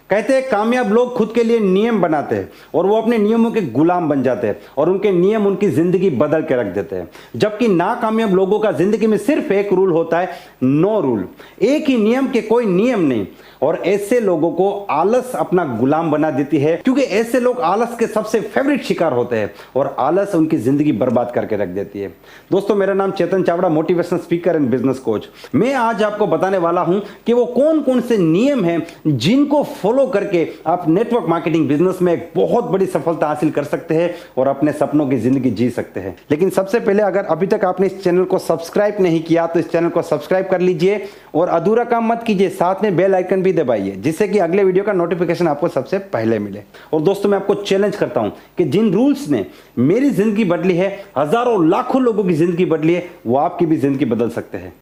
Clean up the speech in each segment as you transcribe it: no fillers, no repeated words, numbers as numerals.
कहते हैं कामयाब लोग खुद के लिए नियम बनाते हैं और वो अपने नियमों के गुलाम बन जाते हैं और उनके नियम उनकी जिंदगी बदल के रख देते हैं। जबकि नाकामयाब लोगों का जिंदगी में सिर्फ एक रूल होता है, नो रूल। एक ही नियम के कोई नियम नहीं। और ऐसे लोगों को आलस अपना गुलाम बना देती है, क्योंकि ऐसे लोग आलस के सबसे फेवरेट शिकार होते हैं और आलस उनकी जिंदगी बर्बाद करके रख देती है। दोस्तों, मेरा नाम Chetan Chavda, motivational speaker and business coach. मैं आज आपको बताने वाला हूं कि वो कौन कौन से नियम हैं जिनको फॉलो करके आप नेटवर्क मार्केटिंग बिजनेस में एक बहुत बड़ी सफलता हासिल कर सकते हैं और अपने सपनों की जिंदगी जी सकते हैं। लेकिन सबसे पहले, अगर अभी तक आपने इस चैनल को सब्सक्राइब नहीं किया तो इस चैनल को सब्सक्राइब कर लीजिए और अधूरा काम मत कीजिए, साथ में बेल आइकन भी दबाइए जिससे कि अगले वीडियो का नोटिफिकेशन आपको सबसे पहले मिले। और दोस्तों, मैं आपको चैलेंज करता हूं कि जिन रूल्स ने मेरी जिंदगी बदली है, हजारों लाखों लोगों की जिंदगी बदली है, वो आपकी भी जिंदगी बदल सकते हैं।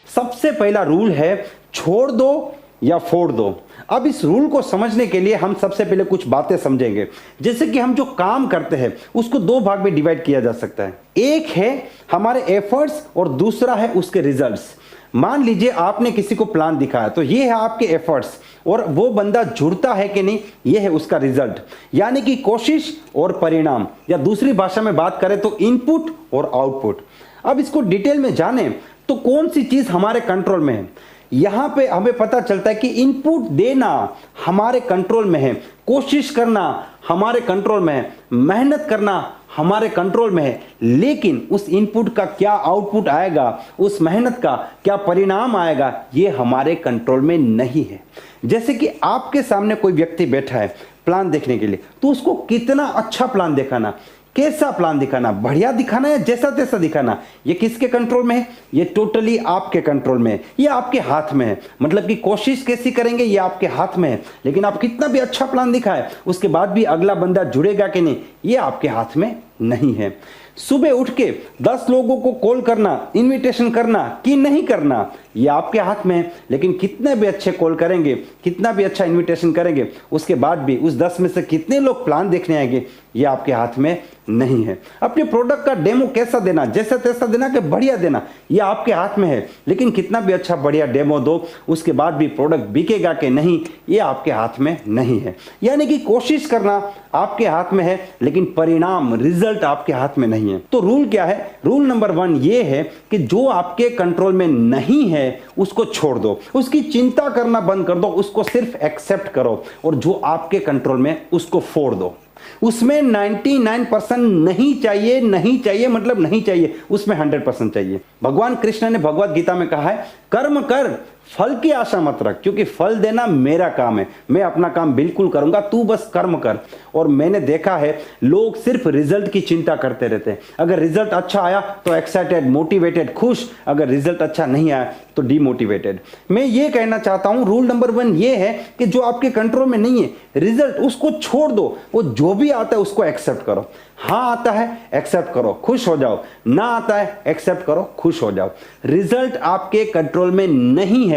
सबसे पहला रूल है, छोड़ दो या फोड़ दो। अब इस रूल को समझने के लिए हम सबसे पहले कुछ बातें समझेंगे। जैसे कि हम जो काम करते हैं उसको दो भाग में डिवाइड किया जा सकता है। एक है हमारे एफर्ट्स और दूसरा है उसके रिजल्ट्स। मान लीजिए आपने किसी को प्लान दिखाया, तो ये है आपके एफर्ट्स और वो बंदा जुड़ता है कि नहीं, ये है उसका रिजल्ट, यानी कि कोशिश और परिणाम, या दूसरी भाषा में बात करें तो इनपुट और आउटपुट। अब इसको डिटेल में जाने तो कौन सी चीज हमारे कंट्रोल में है, यहां पे हमें पता चलता है कि इनपुट देना हमारे कंट्रोल में है, कोशिश करना हमारे कंट्रोल में है, मेहनत करना हमारे कंट्रोल में है। लेकिन उस इनपुट का क्या आउटपुट आएगा, उस मेहनत का क्या परिणाम आएगा, ये हमारे कंट्रोल में नहीं है। जैसे कि आपके सामने कोई व्यक्ति बैठा है प्लान देखने के लिए, तो उसको कितना अच्छा प्लान दिखाना, कैसा प्लान दिखाना, बढ़िया दिखाना या जैसा तैसा दिखाना, ये किसके कंट्रोल में है? ये टोटली आपके कंट्रोल में है, ये आपके हाथ में है। मतलब कि कोशिश कैसी करेंगे ये आपके हाथ में है। लेकिन आप कितना भी अच्छा प्लान दिखाए, उसके बाद भी अगला बंदा जुड़ेगा कि नहीं, ये आपके हाथ में नहीं है। सुबह उठ के 10 लोगों को कॉल करना, इनविटेशन करना कि नहीं करना, ये आपके हाथ में है। लेकिन कितने भी अच्छे कॉल करेंगे, कितना भी अच्छा इनविटेशन करेंगे, उसके बाद भी उस 10 में से कितने लोग प्लान देखने आएंगे, ये आपके हाथ में नहीं है। अपने प्रोडक्ट का डेमो कैसा देना, जैसा तैसा देना कि बढ़िया देना, ये आपके हाथ में है। लेकिन कितना भी अच्छा बढ़िया डेमो दो, उसके बाद भी प्रोडक्ट बिकेगा कि नहीं, ये आपके हाथ में नहीं है। यानी कि कोशिश करना आपके हाथ में है, लेकिन परिणाम, रिजल्ट आपके हाथ में नहीं है। तो रूल क्या है? रूल नंबर 1 ये है कि जो आपके कंट्रोल में नहीं है उसको छोड़ दो, उसकी चिंता करना बंद कर दो, उसको सिर्फ एक्सेप्ट करो। और जो आपके कंट्रोल में उसको फोड़ दो। उसमें 99% नहीं चाहिए, नहीं चाहिए मतलब नहीं चाहिए, उसमें 100% चाहिए। भगवान कृष्ण ने भगवत गीता में कहा है, कर्म कर, फल की आशा मत रख, क्योंकि फल देना मेरा काम है, मैं अपना काम बिल्कुल करूंगा, तू बस कर्म कर। और मैंने देखा है लोग सिर्फ रिजल्ट की चिंता करते रहते हैं। अगर रिजल्ट अच्छा आया तो एक्साइटेड, मोटिवेटेड, खुश, अगर रिजल्ट अच्छा नहीं आया तो डिमोटिवेटेड। मैं ये कहना चाहता हूं, रूल नंबर 1 ये है कि जो आपके कंट्रोल में नहीं है रिजल्ट, उसको छोड़ दो। वो जो भी आता है उसको एक्सेप्ट करो। हाँ आता है एक्सेप्ट करो, खुश हो जाओ। ना आता है एक्सेप्ट करो, खुश हो जाओ। रिजल्ट आपके कंट्रोल में नहीं है।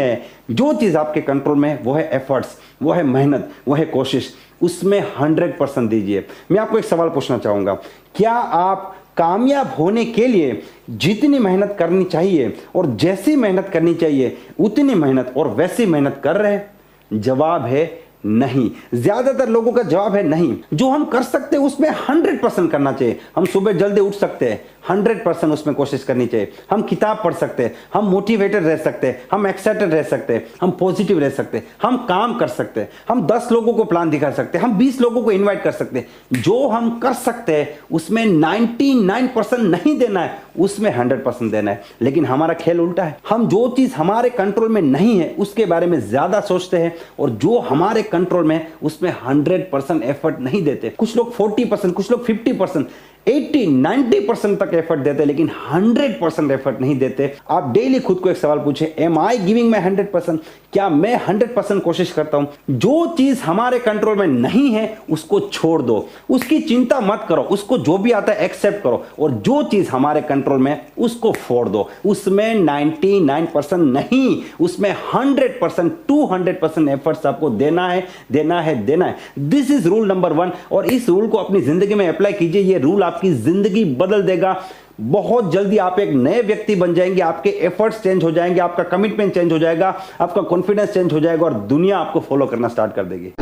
जो चीज आपके कंट्रोल में है वो है एफर्ट्स, वो है मेहनत, वो है कोशिश, उसमें 100% दीजिए। मैं आपको एक सवाल पूछना चाहूंगा, क्या आप कामयाब होने के लिए जितनी मेहनत करनी चाहिए और जैसी मेहनत करनी चाहिए उतनी मेहनत और वैसी मेहनत कर रहे हैं? जवाब है नहीं। ज्यादातर लोगों का जवाब है नहीं। जो हम कर सकते हैं उसमें 100% करना चाहिए। हम सुबह जल्दी उठ सकते हैं, 100% उसमें कोशिश करनी चाहिए। हम किताब पढ़ सकते हैं, हम मोटिवेटेड रह सकते हैं, हम एक्साइटेड रह सकते हैं, हम पॉजिटिव रह सकते हैं, हम काम कर सकते हैं, हम 10 लोगों को प्लान दिखा सकते हैं, हम 20 लोगों को इन्वाइट कर सकते हैं। जो हम कर सकते हैं उसमें 99% नहीं देना है, उसमें 100% देना है। लेकिन हमारा खेल उल्टा है। हम जो चीज हमारे कंट्रोल में नहीं है उसके बारे में ज्यादा सोचते हैं और जो हमारे कंट्रोल में उसमें 100% एफर्ट नहीं देते। कुछ लोग 40%, कुछ लोग 50%, 80-90% तक एफर्ट देते, लेकिन 100% एफर्ट नहीं देते। आप डेली खुद को एक सवाल पूछे, एम आई गिविंग माई 100%? क्या मैं 100% कोशिश करता हूं? जो चीज हमारे कंट्रोल में नहीं है उसको छोड़ दो, उसकी चिंता मत करो, उसको जो भी आता है एक्सेप्ट करो। और जो चीज हमारे कंट्रोल में उसको फोड़ दो। उसमें 99% नहीं, उसमें 100%, 200% एफर्ट्स आपको देना है, देना है, देना है। This is rule number 1। और इस रूल को अपनी जिंदगी में अप्लाई कीजिए। ये रूल आपकी जिंदगी बदल देगा। बहुत जल्दी आप एक नए व्यक्ति बन जाएंगे, आपके एफर्ट्स चेंज हो जाएंगे, आपका कमिटमेंट चेंज हो जाएगा, आपका कॉन्फिडेंस चेंज हो जाएगा और दुनिया आपको फॉलो करना स्टार्ट कर देगी।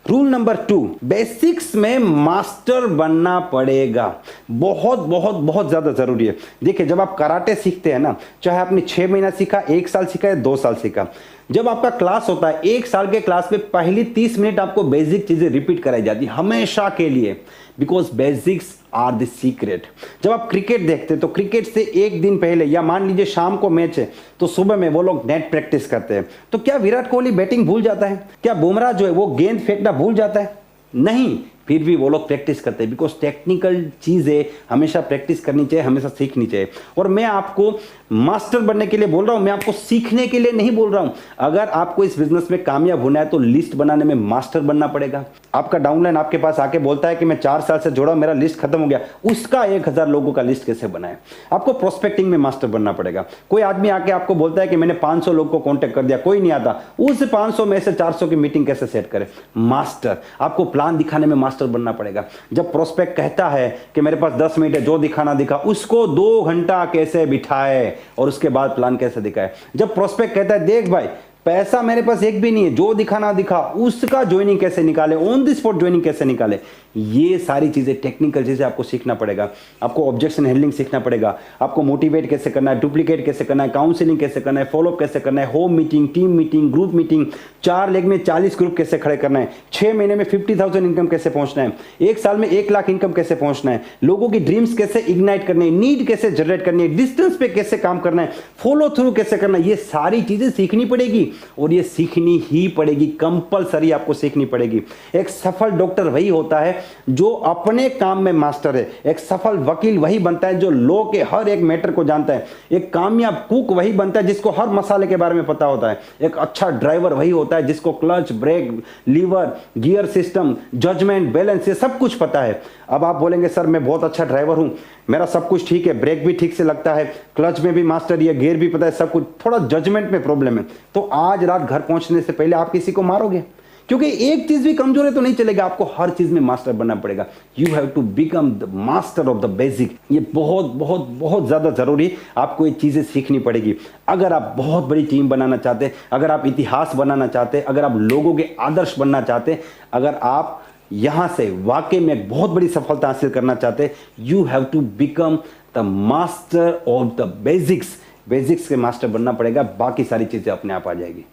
रूल नंबर 2, बेसिक्स में मास्टर बनना पड़ेगा। बहुत बहुत बहुत ज्यादा जरूरी है। देखिए, जब आप कराटे सीखते हैं ना, चाहे आपने 6 महीना सीखा, 1 साल सीखा या 2 साल सीखा, जब आपका क्लास होता है 1 साल के क्लास में पहली 30 मिनट आपको बेसिक चीजें रिपीट कराई जाती है हमेशा के लिए, because basics are the secret. जब आप क्रिकेट देखते हैं तो क्रिकेट से 1 दिन पहले, या मान लीजिए शाम को मैच है तो सुबह में वो लोग नेट प्रैक्टिस करते हैं। तो क्या विराट कोहली बैटिंग भूल जाता है? क्या बुमराह जो है वो गेंद फेंकना भूल जाता है? नहीं, फिर भी वो लोग प्रैक्टिस करते हैं, बिकॉज टेक्निकल चीजें हमेशा प्रैक्टिस करनी चाहिए, हमेशा सीखनी चाहिए। और मैं आपको मास्टर बनने के लिए बोल रहा हूं, मैं आपको सीखने के लिए नहीं बोल रहा हूं। अगर आपको इस बिजनेस में कामयाब होना है तो लिस्ट बनाने में मास्टर बनना पड़ेगा। आपका डाउनलाइन आपके पास आके बोलता है कि मैं 4 साल से जुड़ा, मेरा लिस्ट खत्म हो गया, उसका 1000 लोगों का लिस्ट कैसे बनाए? आपको प्रोस्पेक्टिंग में मास्टर बनना पड़ेगा। कोई आदमी आके आपको बोलता है कि मैंने 500 लोगों को कॉन्टेक्ट कर दिया, कोई नहीं आता, उस 500 में से 400 की मीटिंग कैसे सेट करे? मास्टर। आपको प्लान दिखाने में मास्टर बनना पड़ेगा। जब प्रोस्पेक्ट कहता है कि मेरे पास 10 मिनट है, जो दिखाना दिखा, उसको 2 घंटा कैसे बिठाए और उसके बाद प्लान कैसे दिखाए? जब प्रोस्पेक्ट कहता है देख भाई, पैसा मेरे पास एक भी नहीं है, जो दिखाना दिखा, उसका ज्वाइनिंग कैसे निकाले, ऑन द स्पॉट ज्वाइनिंग कैसे निकाले, ये सारी चीजें, टेक्निकल चीजें आपको सीखना पड़ेगा। आपको ऑब्जेक्शन हैंडलिंग सीखना पड़ेगा, आपको मोटिवेट कैसे करना है, डुप्लीकेट कैसे करना है, काउंसलिंग कैसे करना है, फॉलोअप कैसे करना है, home meeting, team meeting, group meeting, 4 leg में 40 ग्रुप कैसे खड़े करना है, 6 महीने में 50,000 इनकम कैसे पहुंचना है, 1 साल में 1 लाख इनकम कैसे पहुंचना है, लोगों की ड्रीम्स कैसे इग्नाइट करनी है, नीड कैसे जनरेट करनी है, डिस्टेंस पे कैसे काम करना है, फॉलो थ्रू कैसे करना है, ये सारी चीजें सीखनी पड़ेगी और ये सीखनी ही पड़ेगी, कंपलसरी आपको सीखनी पड़ेगी। एक सफल डॉक्टर वही होता है जो अपने काम में मास्टर है। एक सफल वकील वही बनता है जो लॉ के हर एक मैटर को जानता है। एक कामयाब कुक वही बनता है जिसको हर मसाले के बारे में पता होता है। एक अच्छा ड्राइवर वही होता है जिसको clutch, brake, lever, gear system, judgement, balance, ये सब कुछ पता है। अब आप बोलेंगे सर मैं बहुत अच्छा ड्राइवर हूं, मेरा सब कुछ ठीक है, ब्रेक भी ठीक से लगता है, क्लच में भी मास्टरी है, गियर भी पता है, सब कुछ, थोड़ा जजमेंट में प्रॉब्लम है, तो आज रात घर पहुंचने से पहले आप किसी को मारोगे, क्योंकि एक चीज भी कमजोर है तो नहीं चलेगा, आपको हर चीज में मास्टर बनना पड़ेगा। You have to become the master of the basic. ये बहुत बहुत बहुत ज्यादा जरूरी, आपको ये चीजें सीखनी पड़ेगी। अगर आप बहुत बड़ी टीम बनाना चाहते हैं, अगर आप इतिहास बनाना चाहते हैं, अगर आप लोगों के आदर्श बनना चाहते हैं, अगर आप यहां से वाकई में एक बहुत बड़ी सफलता हासिल करना चाहते हैं, you have to become the master of the basics. Basics के मास्टर बनना पड़ेगा, बाकी सारी चीजें अपने आप आ जाएगी।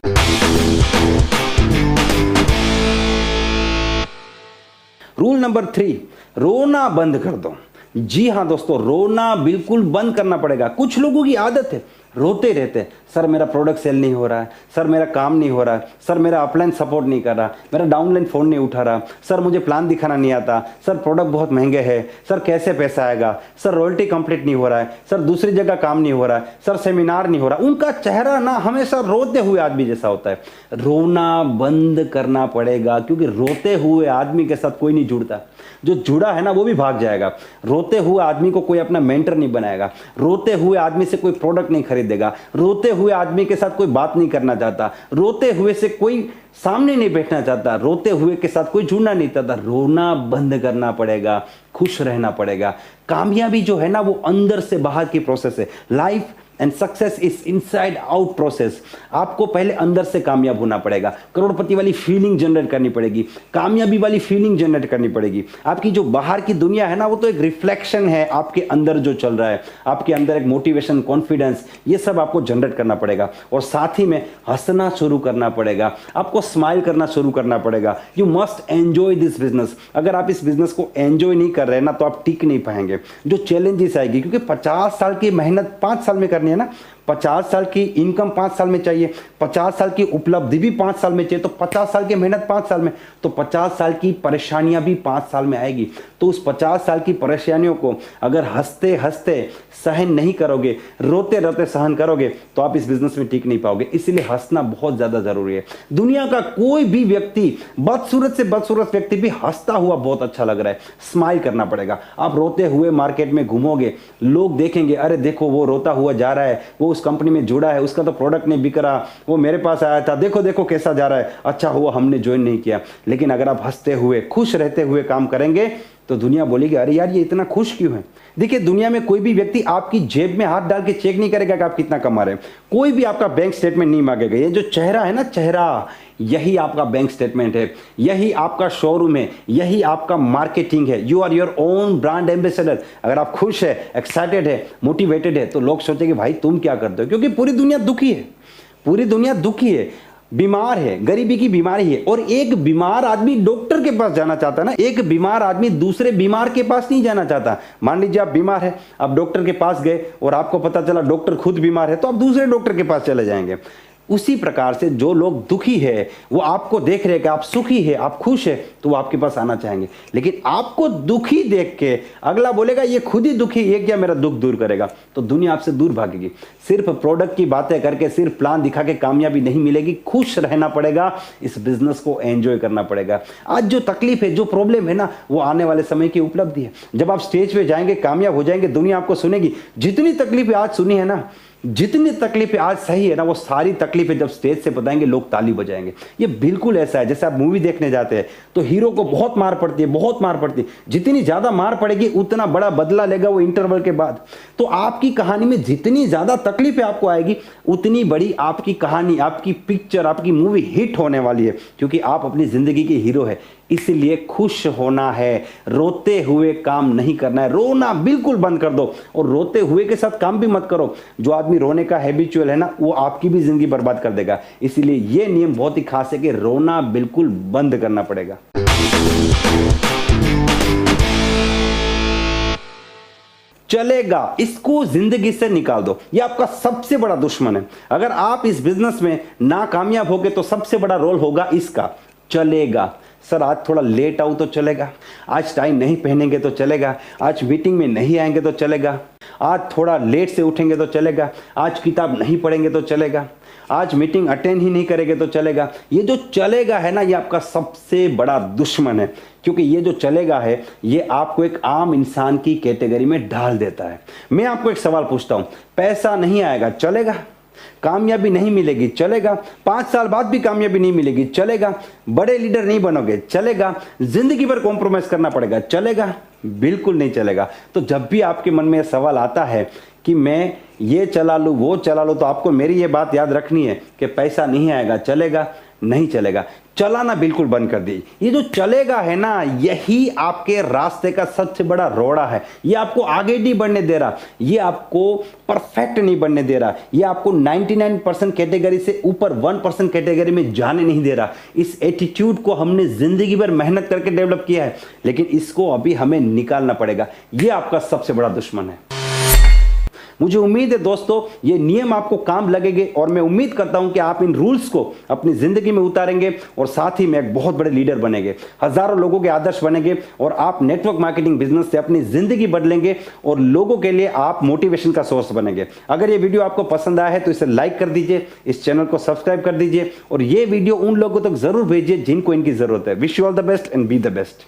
रूल नंबर 3, रोना बंद कर दो। जी हां दोस्तों, रोना बिल्कुल बंद करना पड़ेगा। कुछ लोगों की आदत है, रोते रहते हैं, सर मेरा प्रोडक्ट सेल नहीं हो रहा है, सर मेरा काम नहीं हो रहा है, सर मेरा अपलाइन सपोर्ट नहीं कर रहा, मेरा डाउनलाइन फोन नहीं उठा रहा, सर मुझे प्लान दिखाना नहीं आता, सर प्रोडक्ट बहुत महंगे हैं, सर कैसे पैसा आएगा, सर रॉयल्टी कंप्लीट नहीं हो रहा है, सर दूसरी जगह काम नहीं हो रहा है, सर सेमिनार नहीं हो रहा। उनका चेहरा ना हमेशा रोते हुए आदमी जैसा होता है। रोना बंद करना पड़ेगा, क्योंकि रोते हुए आदमी के साथ कोई नहीं जुड़ता। जो जुड़ा है ना वो भी भाग जाएगा। रोते हुए आदमी को कोई अपना मेंटर नहीं बनाएगा, रोते हुए आदमी से कोई प्रोडक्ट नहीं खरीदेगा, रोते हुए आदमी के साथ कोई बात नहीं करना चाहता, रोते हुए से कोई सामने नहीं बैठना चाहता, रोते हुए के साथ कोई जुड़ना नहीं चाहता। रोना बंद करना पड़ेगा, खुश रहना पड़ेगा। कामयाबी जो है ना वो अंदर से बाहर की प्रोसेस है। Life and success is inside out process. आपको पहले अंदर से कामयाब होना पड़ेगा, करोड़पति वाली फीलिंग जनरेट करनी पड़ेगी, कामयाबी वाली फीलिंग जनरेट करनी पड़ेगी। आपकी जो बाहर की दुनिया है ना वो तो एक रिफ्लेक्शन है आपके अंदर जो चल रहा है। आपके अंदर एक मोटिवेशन, कॉन्फिडेंस, ये सब आपको जनरेट करना पड़ेगा। और साथ ही में हंसना शुरू करना पड़ेगा, आपको स्माइल करना शुरू करना पड़ेगा। You must enjoy this business. अगर आप इस बिजनेस को एंजॉय नहीं कर रहे ना तो आप टिक नहीं पाएंगे। जो चैलेंजेस आएगी, क्योंकि 50 साल की मेहनत 5 साल में करनी है ना, 50 साल की इनकम 5 साल में चाहिए, 50 साल की उपलब्धि भी 5 साल में चाहिए, तो 50 साल की मेहनत 5 साल में, तो 50 साल की परेशानियां भी 5 साल में आएगी। तो उस 50 साल की परेशानियों को अगर हंसते हंसते सहन नहीं करोगे, रोते रोते सहन करोगे, तो आप इस बिजनेस में टिक नहीं पाओगे। इसलिए हंसना बहुत ज्यादा जरूरी है। दुनिया का कोई भी व्यक्ति, बदसूरत से बदसूरत व्यक्ति भी हंसता हुआ बहुत अच्छा लग रहा है, स्माइल करना पड़ेगा। आप रोते हुए मार्केट में घूमोगे, लोग देखेंगे, अरे देखो वो रोता हुआ जा रहा है, वो उस कंपनी में जुड़ा है, उसका तो प्रोडक्ट नहीं बिक रहा, वो मेरे पास आया था, देखो देखो कैसा जा रहा है, अच्छा हुआ हमने ज्वाइन नहीं किया। लेकिन अगर आप हंसते हुए, खुश रहते हुए काम करेंगे तो दुनिया बोलेगी, अरे यार ये इतना खुश क्यों है। देखिए, दुनिया में कोई भी व्यक्ति आपकी जेब में हाथ डाल के चेक नहीं करेगा कि आप कितना कमा रहे हैं। कोई भी आपका बैंक स्टेटमेंट नहीं मांगेगा। ये जो चेहरा है ना, चेहरा, यही आपका बैंक स्टेटमेंट है, यही आपका शोरूम है, यही आपका मार्केटिंग है। You are your own brand ambassador. अगर आप खुश है, एक्साइटेड है, मोटिवेटेड है, तो लोग सोचेंगे भाई तुम क्या करते हो, क्योंकि पूरी दुनिया दुखी है, पूरी दुनिया दुखी है, बीमार है, गरीबी की बीमारी है। और एक बीमार आदमी डॉक्टर के पास जाना चाहता है ना, एक बीमार आदमी दूसरे बीमार के पास नहीं जाना चाहता। मान लीजिए आप बीमार है, आप डॉक्टर के पास गए और आपको पता चला डॉक्टर खुद बीमार है, तो आप दूसरे डॉक्टर के पास चले जाएंगे। उसी प्रकार से जो लोग दुखी है, वो आपको देख रहे हैं कि आप सुखी है, आप खुश है, तो वो आपके पास आना चाहेंगे। लेकिन आपको दुखी देख के अगला बोलेगा ये खुद ही दुखी, ये क्या मेरा दुख दूर करेगा, तो दुनिया आपसे दूर भागेगी। सिर्फ प्रोडक्ट की बातें करके, सिर्फ प्लान दिखा के कामयाबी नहीं मिलेगी। खुश रहना पड़ेगा, इस बिजनेस को एंजॉय करना पड़ेगा। आज जो तकलीफ है, जो प्रॉब्लम है ना, वो आने वाले समय की उपलब्धि है। जब आप स्टेज पे जाएंगे, कामयाब हो जाएंगे, दुनिया आपको सुनेगी। जितनी तकलीफें आज सुनी है ना, जितनी तकलीफें आज सही है ना, वो सारी तकलीफें जब स्टेज से बताएंगे, लोग ताली बजाएंगे। ये बिल्कुल ऐसा है जैसे आप मूवी देखने जाते हैं तो हीरो को बहुत मार पड़ती है, बहुत मार पड़ती है। जितनी ज्यादा मार पड़ेगी उतना बड़ा बदला लेगा वो इंटरवल के बाद। तो आपकी कहानी में जितनी ज्यादा तकलीफें आपको आएगी, उतनी बड़ी आपकी कहानी, आपकी पिक्चर, आपकी मूवी हिट होने वाली है, क्योंकि आप अपनी जिंदगी के हीरो है। इसलिए खुश होना है, रोते हुए काम नहीं करना है। रोना बिल्कुल बंद कर दो, और रोते हुए के साथ काम भी मत करो। जो आदमी रोने का हैबिचुअल है ना, वो आपकी भी जिंदगी बर्बाद कर देगा। इसीलिए ये नियम बहुत ही खास है कि रोना बिल्कुल बंद करना पड़ेगा। चलेगा, इसको जिंदगी से निकाल दो। ये आपका सबसे बड़ा दुश्मन है। अगर आप इस बिजनेस में नाकामयाब होगे तो सबसे बड़ा रोल होगा इसका, चलेगा। सर आज थोड़ा लेट आऊं तो चलेगा, आज टाइम नहीं पहनेंगे तो चलेगा, आज मीटिंग में नहीं आएंगे तो चलेगा, आज थोड़ा लेट से उठेंगे तो चलेगा, आज किताब नहीं पढ़ेंगे तो चलेगा, आज मीटिंग अटेंड ही नहीं करेंगे तो चलेगा। ये जो चलेगा है ना, ये आपका सबसे बड़ा दुश्मन है, क्योंकि ये जो चलेगा है, ये आपको एक आम इंसान की कैटेगरी में डाल देता है। मैं आपको एक सवाल पूछता हूं, पैसा नहीं आएगा, चलेगा? कामयाबी नहीं मिलेगी, चलेगा? 5 साल बाद भी कामयाबी नहीं मिलेगी, चलेगा? बड़े लीडर नहीं बनोगे, चलेगा? जिंदगी भर कॉम्प्रोमाइज करना पड़ेगा, चलेगा? बिल्कुल नहीं चलेगा। तो जब भी आपके मन में यह सवाल आता है कि मैं ये चला लूं, वो चला लूं, तो आपको मेरी ये बात याद रखनी है कि पैसा नहीं आएगा, चलेगा? नहीं चलेगा। चलाना बिल्कुल बंद कर दीजिए। ये जो चलेगा है ना, यही आपके रास्ते का सबसे बड़ा रोड़ा है। ये आपको आगे नहीं बढ़ने दे रहा, ये आपको परफेक्ट नहीं बनने दे रहा, ये आपको 99% कैटेगरी से ऊपर 1% कैटेगरी में जाने नहीं दे रहा। इस एटीट्यूड को हमने जिंदगी भर मेहनत करके डेवलप किया है, लेकिन इसको अभी हमें निकालना पड़ेगा। ये आपका सबसे बड़ा दुश्मन है। मुझे उम्मीद है दोस्तों, ये नियम आपको काम लगेंगे, और मैं उम्मीद करता हूं कि आप इन रूल्स को अपनी जिंदगी में उतारेंगे और साथ ही में एक बहुत बड़े लीडर बनेंगे, हजारों लोगों के आदर्श बनेंगे, और आप नेटवर्क मार्केटिंग बिजनेस से अपनी जिंदगी बदलेंगे और लोगों के लिए आप मोटिवेशन का सोर्स बनेंगे। अगर ये वीडियो आपको पसंद आया है तो इसे लाइक कर दीजिए, इस चैनल को सब्सक्राइब कर दीजिए, और ये वीडियो उन लोगों तक जरूर भेजिए जिनको इनकी जरूरत है। Wish you all the best and be the best.